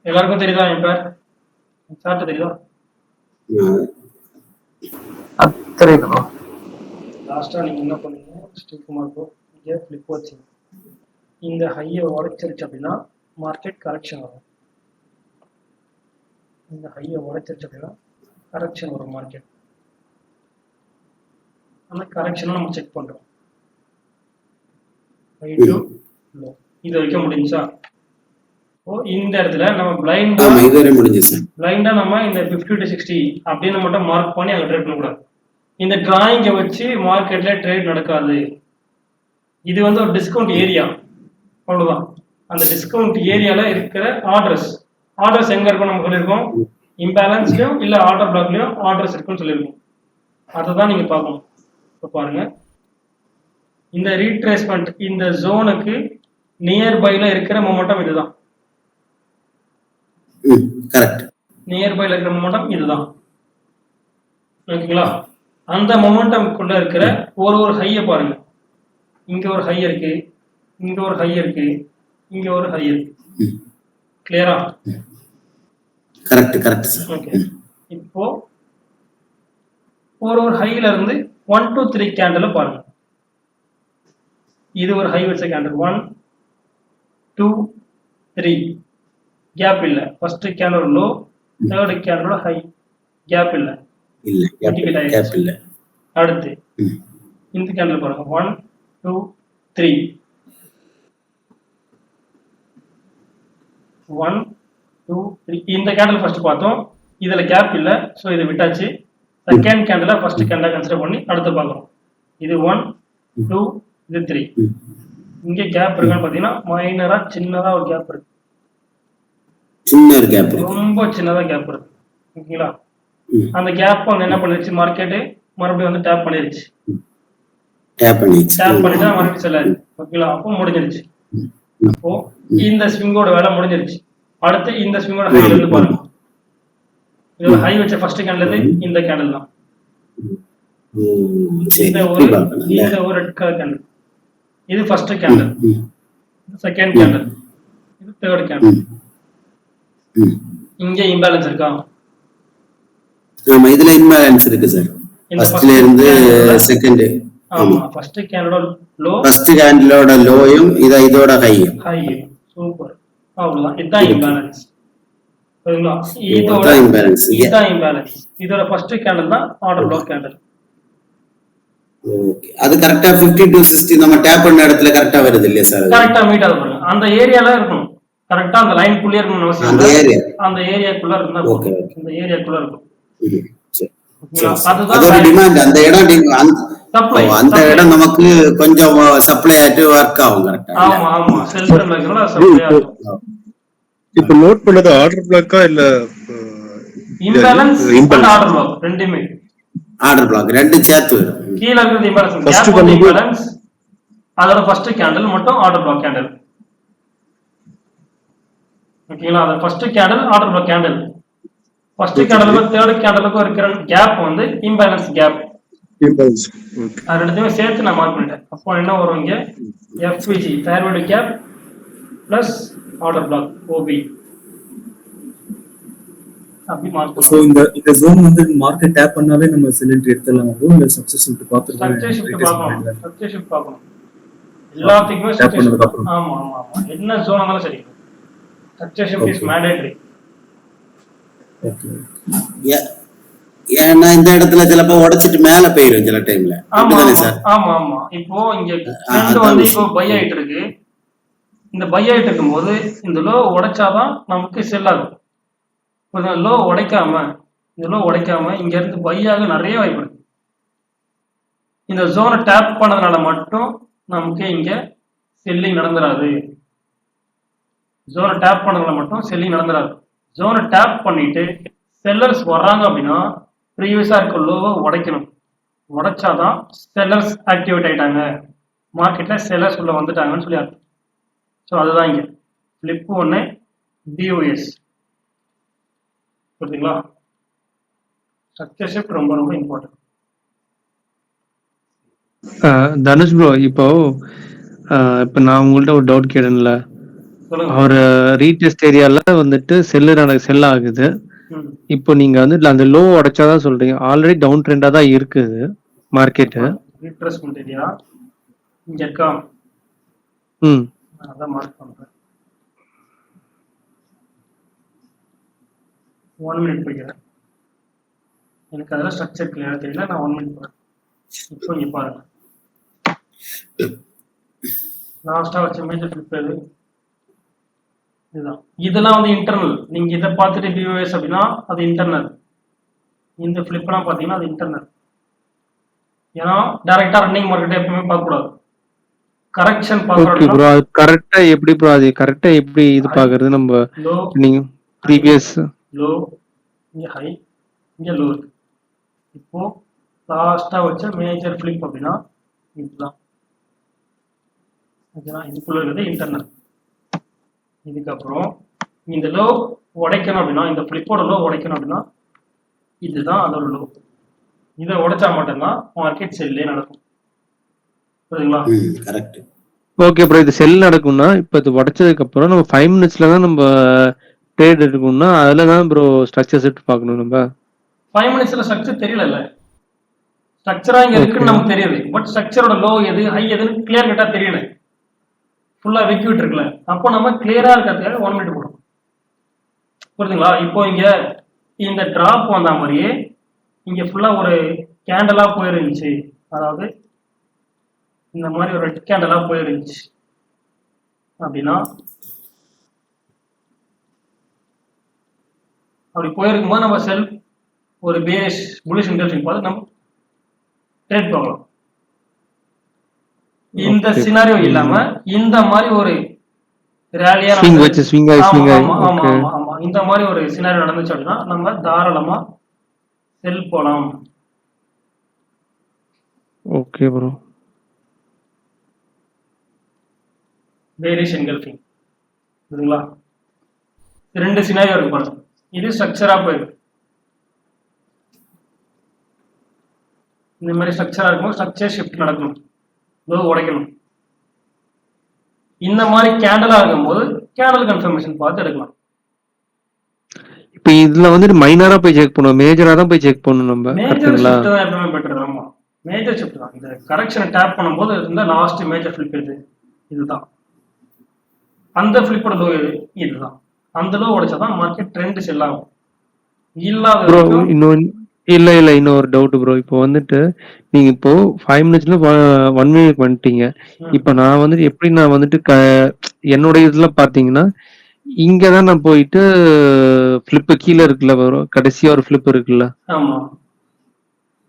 எல்லாருக்கும் தெரியுதா என் பேர்? சார்ட்ட தெரியுதா? தெரியுது ப்ரோ. லாஸ்டா நீங்க என்ன பண்ணீங்க? ஸ்ரீகுமார் ப்ரோ இங்கே ஃபிளிப் வச்சிங்க. இந்த ஹையை உடைச்சிருச்சு அப்படின்னா மார்க்கெட் கரெக்ஷன் வரும். இந்த ஹையை உடைச்சிருச்சு அப்படின்னா கரெக்ஷன் வரும் மார்க்கெட். அந்த கரெக்ஷனை நம்ம செக் பண்றோம். ஹை டு லோ இது வரைக்கும் முடிஞ்சா இந்த இடத்துல நம்ம பிளைண்டா நம்ம இந்த 50 to 60 அப்படின்னு மட்டும் மார்க் பண்ணி அங்க ட்ரேட் பண்ணக்கூடாது. இந்த டிராயிங்கை வச்சு மார்க்கெட்ல ட்ரேட் நடக்காது. இது வந்து ஒரு டிஸ்கவுண்ட் ஏரியா, அவ்வளவுதான். அந்த டிஸ்கவுண்ட் ஏரியால இருக்கிற ஆர்டர்ஸ் எங்க இருக்கும் நம்ம சொல்லியிருக்கோம், இம்பேலன்ஸ்லயும் இல்ல ஆர்டர் பிளாக்லயும் ஆர்டர்ஸ் இருக்குன்னு சொல்லியிருக்கோம். அதுதான் நீங்க பார்க்கணும். இப்போ பாருங்க, இந்த ரீட்ரேஸ்மெண்ட் இந்த ஜோனுக்கு நியர்பைல இருக்கிற மொமெண்டம் இதுதான். நியர்பைல இருக்கிற மொமெண்டம் இதுதான். ஓகேங்களா? அந்த மொமெண்டம்குள்ள இருக்கிற ஒரு ஹையை பாருங்க. இங்க ஒரு ஹை இருக்கு, இங்க ஒரு ஹை இருக்கு, இங்க ஒரு ஹை இருக்கு. கிளியரா? Correct sir. ஓகே. இப்போ ஒரு ஹைல இருந்து 1 to 3 கேண்டில் பாருங்க. இது ஒரு ஹை வச்ச கேண்டில். 1 2 3 கேப் இல்ல. ஃபர்ஸ்ட் கேண்டில் லோ, தேர்ட் கேண்டிலோட ஹை, கேப் இல்ல. அடுத்து இந்த கேண்டில் பாருங்க. 1 2 3 1 2 3 இந்த கேண்டில் ஃபர்ஸ்ட் பார்த்தோம். இதுல கேப் இல்ல, சோ இதை விட்டாச்சு. செகண்ட் கேண்டில ஃபர்ஸ்ட் கேண்டில் கன்சிடர் பண்ணி அடுத்து பார்க்கறோம். இது 1 2 இது 3. இங்க கேப் இருக்கான்னு பாத்தீங்கன்னா மைனரா சின்னதா ஒரு கேப் இருக்கு. ரொம்ப சின்னதா கேப் இருக்கு. ஓகேங்களா? அந்த கேப் வந்து என்ன பண்ணிருச்சு, மார்க்கெட் மறுபடியும் வந்து டேப் பண்ணிருச்சு. டேப் பண்ணிட்டா மார்க்கெட் செல் ஆயிடுச்சு. ஓகேங்களா? அப்போ முடிஞ்சிருச்சு. அப்போ இந்த ஸ்விங்கோட வேலை முடிஞ்சிருச்சு. அடுத்து இந்த ஸ்விங்கோட ஹைல இருந்து பாருங்க. இதோட ஹை வச்ச ஃபர்ஸ்ட் கேண்டில் இந்த கேண்டில் தான். இந்த ஒரு ரெட் கலர் கேண்டில். இது ஃபர்ஸ்ட் கேண்டில், இது செகண்ட் கேண்டில், இது தேர்ட் கேண்டில். இங்க இம்பேலன்ஸ் இருக்கா? ஆமா, இதுல இம்பேலன்ஸ் இருக்கு சார். ஃபர்ஸ்ட்ல இருந்து செகண்ட். ஆமா, ஃபர்ஸ்ட் கேண்டிலோட லோ, ஃபர்ஸ்ட் கேண்டிலோட லோயும் இதோட ஹையும். சூப்பர். அவ்வளவுதான். இதுதான் இம்பேலன்ஸ். சரிங்களா? இதுதான் இம்பேலன்ஸ். இதோட ஃபர்ஸ்ட் கேண்டில் தான் ஆர்டர் பிளாக் கேண்டில். ஓகே, அது கரெக்ட்டா 50 to 60 நம்ம டேப் பண்ண இடத்துல கரெக்ட்டா வருது இல்லையா சார்? கரெக்ட்டா மீட் ஆகுது பாருங்க. அந்த ஏரியால இருக்கணும். கரெக்ட்டா அந்த லைன் குள்ள இருக்கணும் அவசியம் இல்ல. அந்த ஏரியாக்குள்ள இருந்தா ஓகே. இந்த ஏரியாக்குள்ள இருக்கும். அதுதான் ஒரு டிமாண்ட். அந்த இடம் சப்ளை, அந்த இடம் நமக்கு கொஞ்சம் சப்ளை ஆயிட்டு வர்க் ஆகும். கரெக்ட்டா? ஆமா செல்டர்ல இருக்கறனால சப்ளை ஆகும். இப்போ நோட் பண்ணது ஆர்டர் பிளாக்கா இல்ல இம்பேலன்ஸ் அண்ட் ஆர்டர் பிளாக் ரெண்டுமே? ஆர்டர் பிளாக் ரெண்டு சேர்த்து வரும். கீழ இருக்குது இம்பேலன்ஸ், கேப் வந்து இம்பேலன்ஸ், அதோட ஃபர்ஸ்ட் கேண்டில் மட்டும் ஆர்டர் பிளாக் கேண்டில். ஓகேங்களா? அது first candle order block candle. First கேண்டிலுக்கு தேர்ட் கேண்டிலுக்கு இருக்கிற கேப் வந்து இம்பேலன்ஸ் கேப். அது ரெண்டுமே சேர்த்து நான் மார்க் பண்ணிட்டேன். அப்போ என்ன வரும், இங்க FVG fair value gap plus order block OB அப்படி மார்க் பண்ணுவோம். சோ இந்த ஜோன் வந்து மார்க்கெட் டேப் பண்ணாவே நம்ம செல் என்ட்ரி எடுத்துடலாம். இல்ல சக்சஸ்ஃபுல் பார்த்துட்டு சக்சஸ்ஃபுல் பார்க்கணும். எல்லாத்துக்குமே சக்சஸ்ஃபுல். ஆமா என்ன ஜோன் ஆனாலும் சரி, சக்சஸ்ஃபுல் இஸ் மேண்டேட்டரி. ஓகே. ஏன்னா இந்த இடத்துல சிலப்போ உடைச்சிட்டு மேல போயிடும் சில டைம்ல. ஆமா இப்போ இங்க ட்ரெண்ட் வந்து இப்போ பை ஆயிட்டு இருக்கு. இந்த பை ஆயிட்டு இருக்கும்போது இந்த லோ உடைச்சாதான் நமக்கு செல் ஆகும். லோ உடைக்காம இங்க இருந்து பையாக நிறைய வாய்ப்பு இருக்கு. இந்த ஜோனை டேப் பண்ணதுனால மட்டும் நமக்கு இங்க செல்லிங் நடந்துராது. ஜோனை டேப் பண்ணதுனால மட்டும் செல்லிங் நடந்துராது. ஜோனை டேப் பண்ணிட்டு செல்லர்ஸ் வர்றாங்க அப்படின்னா ப்ரீவியஸா இருக்க லோவை உடைக்கணும். உடைச்சாதான் செல்லர்ஸ் ஆக்டிவேட் ஆயிட்டாங்க, மார்க்கெட்ல செல்லர்ஸ் உள்ள வந்துட்டாங்கன்னு சொல்லி அர்த்தம். ஸோ அதுதான் இங்க ஃபிளிப் 1 DOS. புரியுதுங்களா? ஸ்ட்ரக்சர் ஷிஃப்ட் ரொம்ப ரொம்ப இம்பார்ட்டன்ட். தனுஷ் ப்ரோ, இப்போ நான் உங்கள்ட்ட ஒரு டவுட் கேட்டேன்ல, சொல்லுங்க. ஒரு ரீடெஸ்ட் ஏரியால வந்துட்டு செல் ஆகுது. ம். இப்போ நீங்க வந்து அந்த லோ உடைச்சாதான் சொல்றீங்க. ஆல்ரெடி டவுன் ட்ரெண்டா தான் இருக்குது மார்க்கெட். ரீட்ரேஸ்மென்ட் ஏரியா இங்க இருக்கா? ம். நான் அதான் மார்க் பண்றேன். 1 மினிட் போய்க்கிறேன். எனக்கு அதெல்லாம் ஸ்ட்ரக்சர் கிளியரா தெரியல. நான் 1 மினிட் போறேன். இப்போ இங்க பாருங்க. லாஸ்டா வச்ச மேஜர் ஃபிளிப் எது? இதுதான். இதெல்லாம் வந்து இன்டர்னல். நீங்க இதை பார்த்துட்டு பிஓஎஸ் அப்படின்னா அது இன்டர்னல். இந்த ஃபிளிப்லாம் பார்த்தீங்கன்னா அது இன்டர்னல். ஏன்னா டைரக்டா ரன்னிங் மார்க்கெட் எப்பவுமே பார்க்க கூடாது. கரெக்ஷன் ஓகே பார்க்கறோம்னா ப்ரோ. அது கரெக்ட்டா எப்படி ப்ரோ அது கரெக்ட்டா எப்படி இது பாக்குறது நம்ம லோ நீங்க ப்ரீவியஸ் லோ இங்க ஹை இங்க லோ இருக்கு. இப்போ லாஸ்டா வச்ச மேஜர் ஃபிளிப் அப்படின்னா இதுதான். ஓகேவா? இதுக்குள்ள இருக்கிறது இன்டர்னல். இதுக்கப்புறம் இந்த லோ உடைக்கணும் அப்படின்னா இந்த ஃபிளிப்போட லோ உடைக்கணும் அப்படின்னா இதுதான் அதோட லோ. இதை உடைச்சா மட்டும்தான் மார்க்கெட் செல்லே நடக்கும். புரியுதுங்களா? கரெக்ட். Okay bro. இது செல் நடக்கும்னா இப்போ இது உடைச்சதுக்கு அப்புறம் நம்ம 5 மினிட்ஸ்ல தான் நம்ம ட்ரேட் எடுக்கணும்னா அதுல தான் ப்ரோ ஸ்ட்ரக்சர் செட் பார்க்கணும் நம்ம. 5 மினிட்ஸ்ல ஸ்ட்ரக்சர் தெரியல. ஸ்ட்ரக்சரா இங்க இருக்குன்னு நமக்கு தெரியுது. பட் ஸ்ட்ரக்சரோட லோ எது ஹை எதுன்னு கிளியர் கட்டா தெரியல. ஃபுல்லா வெக்யூட் இருக்குல்ல. அப்போ நம்ம கிளியரா இருக்கிறதுக்காக 1 மினிட் போடும். புரியுதுங்களா? இப்போ இங்க இந்த டிராப் வந்த மாதிரியே இங்க ஃபுல்லா ஒரு கேண்டலா போயிருந்துச்சு. அதாவது இந்த மாதிரி ஒரு ரெட் கேண்டலா போயிருந்துச்சு அப்படின்னா அப்படி போயிருக்கும்போது நம்ம செல் ஒரு பேரிஷ் புல்லிஷ் இன்டென்ஷன் பார்த்து நம்ம ட்ரேட் பார்க்கலாம். இந்த சினாரியோ இல்லாம இந்த மாதிரி ஒரு ரேலியா இந்த மாதிரி ஒரு சினாரியோ நடந்துச்சு அப்படின்னா நம்ம தாராளமா செல் போலாம். Okay bro. Bearish engulfing. சரிங்களா? ரெண்டு சினாரியோ இருக்கு பாருங்க. இது ஸ்ட்ரக்சரா போயிருக்கு. இந்த மாதிரி ஸ்ட்ரக்சரா இருக்கும்போது ஸ்ட்ரக்சர் ஷிஃப்ட் நடக்கணும். லோ உடைக்கணும். இந்த மாதிரி கேண்டலா இருக்கும்போது கேண்டல் கன்ஃபர்மேஷன் பார்த்து எடுக்கலாம். இப்போ இதுல வந்துட்டு மைனரா போய் செக் பண்ணுவோம், மேஜரா தான் போய் செக் பண்ணணும் நம்ம. மேஜர் ஷிஃப்ட் தான் எப்பவுமே பெட்டர். ஆமா, மேஜர் ஷிஃப்ட் தான். இந்த கரெக்ஷனை டேப் பண்ணும்போது இருந்த லாஸ்ட் மேஜர் ஃபிளிப் எது? இதுதான். அந்த ஃபிளிப்போட லோ எது? இதுதான். அந்த லோ உடைச்சாதான் மார்க்கெட் ட்ரெண்ட் செல் ஆகும். இல்லாத இன்னொரு டவுட் ப்ரோ. இப்போ வந்துட்டு நீங்க இப்போ 5 மினிட்ஸ்ல 1 மினிட் வந்துட்டீங்க. இப்போ நான் வந்துட்டு எப்படி நான் வந்துட்டு என்னோட இதுல பாத்தீங்கன்னா இங்கதான் நான் போயிட்டு ஃபிளிப் கீழே இருக்குல்ல வரும், கடைசியா ஒரு ஃபிளிப் இருக்குல்ல,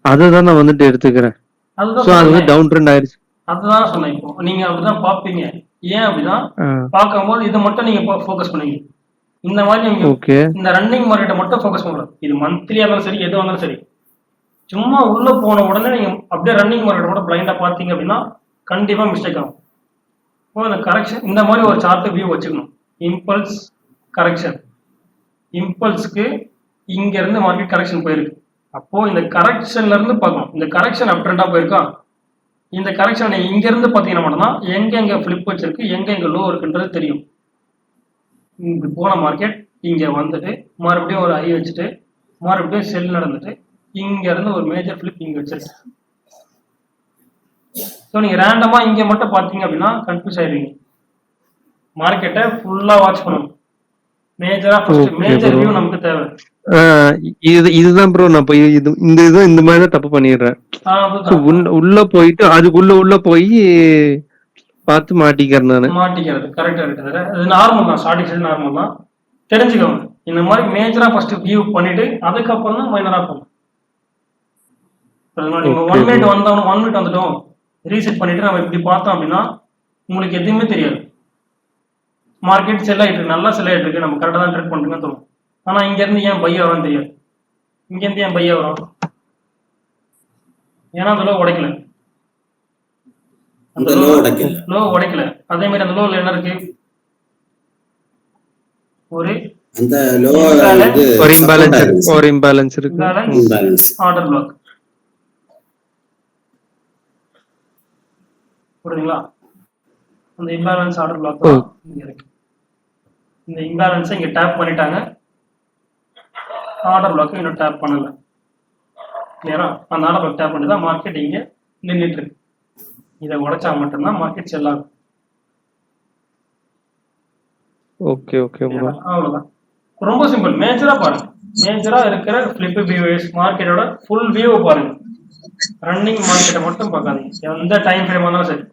அதுதான் நான் வந்துட்டு எடுத்துக்கிறேன். அது வந்து டவுன் ட்ரெண்ட் ஆயிருச்சு. அதுதான் சொன்னேன். இப்போ நீங்க அப்படிதான் பாப்பீங்க. ஏன் அப்படின்னா பார்க்கும்போது இதை மட்டும் நீங்க ஃபோக்கஸ் பண்ணுவீங்க. இந்த மாதிரி நீங்க இந்த ரன்னிங் மார்க்கெட்டை மட்டும் ஃபோக்கஸ் பண்ணக்கூடாது. இது மந்த்லியா இருந்தாலும் சரி, எதுவாக இருந்தாலும் சரி. சும்மா உள்ள போன உடனே நீங்க அப்படியே ரன்னிங் மார்க்கெட் மட்டும் பிளைண்டா பார்த்தீங்க அப்படின்னா கண்டிப்பா மிஸ்டேக் ஆகும். இப்போ இந்த கரெக்ஷன் இந்த மாதிரி ஒரு சார்ட் வியூ வச்சுக்கணும். Impulse correction. இம்பல்ஸ்க்கு இங்க இருந்து மார்க்கெட் கரெக்ஷன் போயிருக்கு. அப்போ இந்த கரெக்ஷன்ல இருந்து பார்க்கணும். இந்த கரெக்ஷன் அப் ட்ரெண்டா போயிருக்கா? இந்த கரெக்ஷன் நீங்க இங்க இருந்து பாத்தீங்கன்னா மட்டும்தான் எங்க ஃபிளிப் வச்சிருக்கு, எங்க லோ இருக்குன்றது தெரியும். இங்க போன மார்க்கெட் இங்க வந்துட்டு மறுபடியும் ஒரு ஐ வச்சுட்டு மறுபடியும் செல் நடந்துட்டு இங்க இருந்து ஒரு மேஜர் ஃபிளிப் இங்க வச்சிருக்கு. ஸோ நீங்க ரேண்டமா இங்க மட்டும் பாத்தீங்க அப்படின்னா கன்ஃபியூஸ் ஆயிருவீங்க. மார்க்கெட்டை ஃபுல்லா வாட்ச் பண்ணணும். மேஜரா ஃபர்ஸ்ட் மேஜர் வியூ நமக்கு தேவை. இதுதான் ப்ரோ. நான் போய் இந்த மாதிரி தான் தப்பு பண்ணிடுறேன். உள்ள போயிட்டு அதுக்குள்ள போய் பார்த்து மாட்டிக்கிறது. கரெக்டா இருக்குது. அது நார்மல் தான். ஸ்டார்டிங் ஸ்டேஜ் நார்மல் தான். தெரிஞ்சுக்கோங்க. இந்த மாதிரி மேஜரா ஃபர்ஸ்ட் வியூ பண்ணிட்டு அதுக்கப்புறம் தான் மைனரா போகணும். நீங்க 1 மினிட் வந்தோம், 1 மினிட் வந்துட்டோம், ரீசெட் பண்ணிட்டு நம்ம இப்படி பார்த்தோம் அப்படின்னா உங்களுக்கு எதுவுமே தெரியாது. மார்க்கெட் செல் ஆயிட்டு இருக்கு, நல்லா செல் ஆயிட்டு இருக்கு, நம்ம கரெக்டா தான் ட்ரேட் பண்றோம்னு தோணும். ஆனா இங்க இருந்து ஏன் பை ஆகும் தெரியாது. இங்க இருந்து ஏன் பை ஆகும்? ஏன்னா அந்த லோ உடைக்கல. லோ உடைக்கல. அதே மாதிரி அந்த லோல என்ன இருக்கு? ஒரு இம்பேலன்ஸ் இருக்கு. Order black. புரியுதுங்களா? அந்த இம்பேலன்ஸ் ஆர்டர் பிளாக் தான் இங்க இருக்கு. இந்த இம்பேலன்ஸை இங்க டேப் பண்ணிட்டாங்க, ஆர்டர் பிளாக் இன்னும் டேப் பண்ணல. கிளியரா? அந்த ஆர்டர் பிளாக் டேப் பண்ணி தான் மார்க்கெட் இங்க நின்றுட்டு இருக்கு. இதை உடைச்சா மட்டும்தான் மார்க்கெட் செல் ஆகும். Okay okay bro. அவ்வளவுதான். ரொம்ப சிம்பிள். மேஜரா பாருங்க, மேஜரா இருக்கிற ஃபிளிப் பிஹேவியர்ஸ் மார்க்கெட்டோட ஃபுல் வியூ பாருங்க. ரன்னிங் மார்க்கெட்டை மட்டும் பார்க்காதீங்க, எந்த டைம் ஃப்ரேம் வந்தாலும் சரி.